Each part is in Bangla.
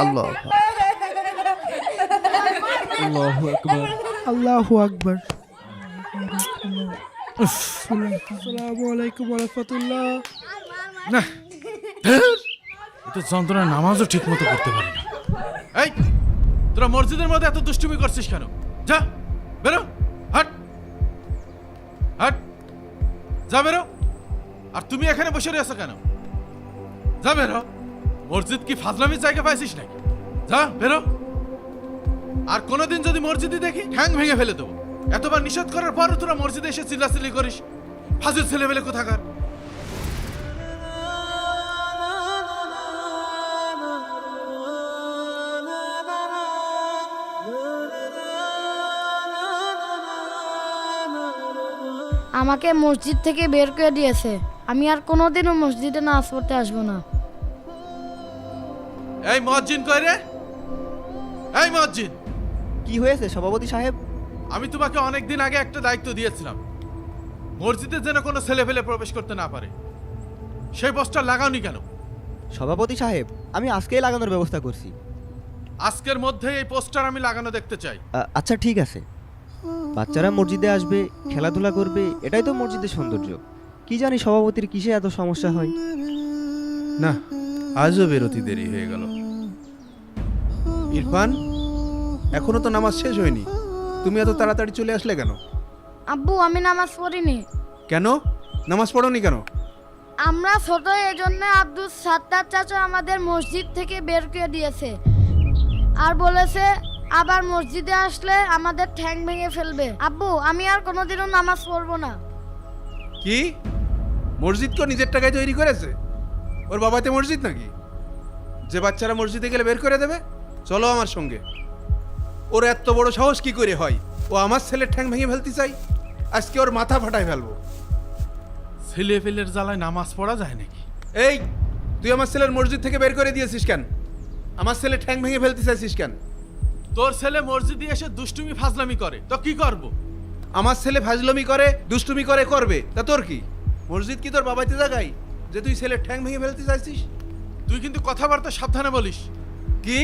আল্লাহ আল্লাহু আকবার আল্লাহু আকবার। আসসালামু আলাইকুম ওয়া রাহমাতুল্লাহ। না এটা যন্ত্রণা নামাজও ঠিক মতো করতে পারি না। এই তোরা মসজিদের মধ্যে এত দুষ্টুমি করছিস কেন? যা বেরো, হাট হাট, যা বেরো। আর তুমি এখানে বসে রয়েছো কেন? যা বেরো। মসজিদ কি ফাজলামির জায়গা পাইছিস নাকি? যা বেরো। আর কোনোদিন যদি মসজিদে দেখি ঠ্যাং ভেঙে ফেলে দেবো। এতবার নিষেধ করার পরও তোরা মসজিদে এসে চিল্লাচিল্লি করিস। ফাজিল ছেলেবেলে কোথাকার। আমাকে মসজিদ থেকে বের করে দিয়েছে। আমি আর কোনোদিনও মসজিদে নামাজ পড়তে আসবো না। এই মুয়াজ্জিন কই রে? এই মুয়াজ্জিন, কি হয়েছে সভাপতি সাহেব? আমি তোমাকে অনেকদিন আগে একটা দায়িত্ব দিয়েছিলাম, মসজিদে যেন কোনো ছেলে ফেলে প্রবেশ করতে না পারে। সেই পোস্টার লাগাওনি কেন? সভাপতি সাহেব, আমি আজকেই লাগানোর ব্যবস্থা করছি। আজকের মধ্যে এই পোস্টার আমি লাগানো দেখতে চাই। আচ্ছা ঠিক আছে। বাচ্চারা মসজিদে আসবে, খেলাধুলা করবে, এটাই তো মসজিদের সৌন্দর্য। কি জানি সভাপতির কিসে এত সমস্যা হয়। না, আজও বেরোতে দেরি হয়ে গেল। ইরফান, এখনো তো নামাজ শেষ হয়নি, তুমি এত তাড়াতাড়ি চলে আসলে কেন? আব্বু, আমি নামাজ পড়িনি। কেন নামাজ পড়োনি কেন? আমরা ছোট, এই জন্য আব্দুল সাত্তার চাচা আমাদের মসজিদ থেকে বের করে দিয়েছে আর বলেছে আবার মসজিদে আসলে আমাদের ঠ্যাং ভেঙে ফেলবে। আব্বু, আমি আর কোনোদিনও নামাজ পড়বো না। কি মসজিদ কেউ নিজের টাকায় তৈরি করেছে? ওর বাবাতে মসজিদ নাকি যে বাচ্চারা মসজিদে গেলে বের করে দেবে? চলো আমার সঙ্গে। ওর এত বড় সাহস কি করে হয়? ও আমার ছেলের ঠ্যাং ভেঙে ফেলতে চাই। আজকে ওর মাথা ফাটাই ফেলবো। ছেলে ফেলের জ্বালায় নামাজ পড়া যায় নাকি? এই, তুই আমার ছেলের মসজিদ থেকে বের করে দিয়েছিস কেন? আমার ছেলে ঠ্যাং ভেঙে ফেলতে চাইছিস কেন? তোর ছেলে মসজিদে এসে দুষ্টুমি ফাজলামি করে, তো কি করব? আমার ছেলে ফাজলামি করে, দুষ্টুমি করে, করবে, তা তোর কি? মসজিদ কি তোর বাবাইতে জায়গায় যে তুই ছেলের ঠ্যাং ভেঙে ফেলতে চাইছিস? তুই কিন্তু কথাবার্তা সাবধানে বলিস। কি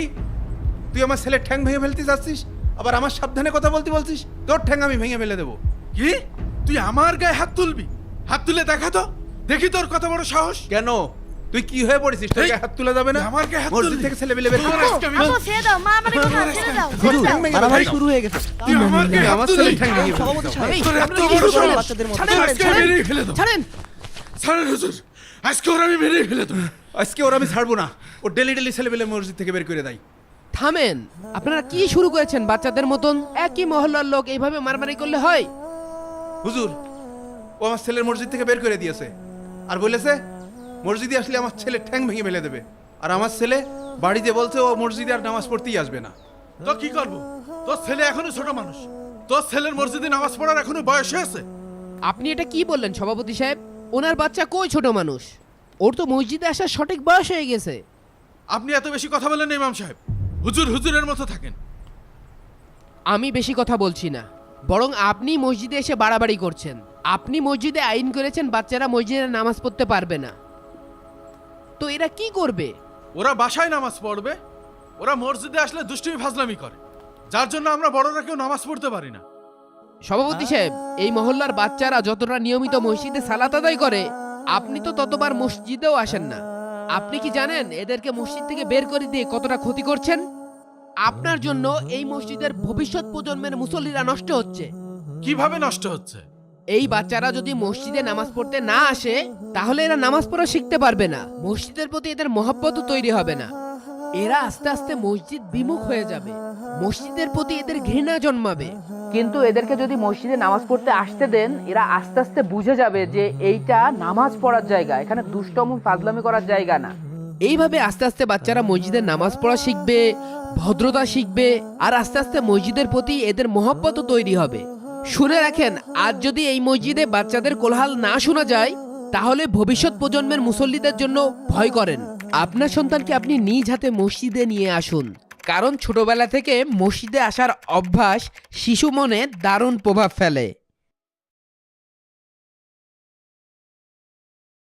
তুই আমার ছেলের ঠ্যাং ভেঙে ফেলতে চাচ্ছিস, আবার আমার সাবধানে কথা বলতে বলছিস? তোর ঠ্যাং আমি ভেঙে ফেলে দেবো। কি তুই আমার গায়ে হাত তুলবি? হাত তুলে দেখা তো, দেখি তোর কত বড় সাহস। কেন তুই কি হয়ে পড়েছিস? তোর এই, গায়ে হাত তুলে যাবে না। তুই আমার গায়ে হাত মসজিদ তুললি? থেকে ছেলে বেলে বের করে। আজকে আমি- আব্বু, ছেড়ে দাও, মা আমাকে কথা ছেড়ে দাও, ছেড়ে দাও। মারামারি শুরু হয়ে গেছে। তুই আমার গায়ে হাত আমার তুললি? ছেলের ঠ্যাং ভেঙে ফেলতে সভাপতি চাও। সাহেব, তোর এত আপনারা কি বড় শুরু করলেন সাহস? বাচ্চাদের মতো? তোর আজকে আমি মেরেই ফেলে দেবো। ছাড়েন। ছাড়েন হুজুর, আজকে ওর আমি মেরেই ফেলে দেবো। আজকে ওর আমি ছাড়বো না। ও ডেলি ডেলি ছেলে বেলে মসজিদ থেকে বের করে দেয়। থামেন, আপনারা কি শুরু করেছেন? বাচ্চাদের মতন একই মহল্লার লোক এইভাবে মারামারি করলে হয়? হুজুর, ও আমার ছেলের মসজিদ থেকে বের করে দিয়েছে আর বলেছে মসজিদে আসলে আমার ছেলের ঠ্যাং ভেঙে ফেলে দেবে। আর আমার ছেলে বাড়িতে বলছে ও মসজিদে আর নামাজ পড়তেই আসবে না। তো কি করবো? তোর ছেলে এখনো ছোট মানুষ, তোর ছেলের মসজিদে নামাজ পড়ার এখনো বয়স হয়েছে? আপনি এটা কি বললেন সভাপতি সাহেব? ওনার বাচ্চা কই ছোট মানুষ? ওর তো মসজিদে আসার সঠিক বয়স হয়ে গেছে। আপনি এত বেশি কথা বলেন না ইমাম সাহেব। হুজুর হুজুরের মতো থাকেন। আমি বেশি কথা বলছি না, বরং আপনি মসজিদে এসে বাড়াবাড়ি করছেন। আপনি মসজিদে আইন করেছেন বাচ্চারা মসজিদে নামাজ পড়তে পারবে না, তো এরা কি করবে? ওরা বাসায় নামাজ পড়বে, ওরা মসজিদে আসলে দুষ্টুমি ফাজলামি করে, যার জন্য আমরা বড়রা কেউ নামাজ পড়তে পারি না। সভাপতি সাহেব, এই মহল্লার বাচ্চারা যতটা নিয়মিত মসজিদে সালাত আদায় করে, আপনি তো ততবার মসজিদেও আসেন না। আপনি কি জানেন এদেরকে মসজিদ থেকে বের করে দিয়ে কতটা ক্ষতি করছেন? আপনার জন্য এই মসজিদের ভবিষ্যৎ প্রজন্মের মুসল্লিরা নষ্ট হচ্ছে। কিভাবে নষ্ট হচ্ছে? এই বাচ্চারা যদি মসজিদে নামাজ পড়তে না আসে, তাহলে এরা নামাজ পড়া শিখতে পারবে না, মসজিদের প্রতি এদের মহব্বতও তৈরি হবে না। এরা আস্তে আস্তে মসজিদ বিমুখ হয়ে যাবে, মসজিদের প্রতি এদের ঘৃণা জন্মাবে। কিন্তু এদেরকে যদি মসজিদে নামাজ পড়তে আসতে দেন, এরা আস্তে আস্তে বুঝে যাবে যে এইটা নামাজ পড়ার জায়গা, এখানে দুষ্টম ফাজলামি করার জায়গা না। এইভাবে আস্তে আস্তে বাচ্চারা মসজিদে নামাজ পড়া শিখবে, ভদ্রতা শিখবে, আর আস্তে আস্তে মসজিদের প্রতি এদের মহব্বতও তৈরি হবে। শুনে রাখেন, আজ যদি এই মসজিদে বাচ্চাদের কোলাহল না শোনা যায়, তাহলে ভবিষ্যৎ প্রজন্মের মুসল্লিদের জন্য ভয় করেন। আপনার সন্তানকে আপনি নিজ হাতে মসজিদে নিয়ে আসুন, কারণ ছোটবেলা থেকে মসজিদে আসার অভ্যাস শিশু মনে দারুণ প্রভাব ফেলে।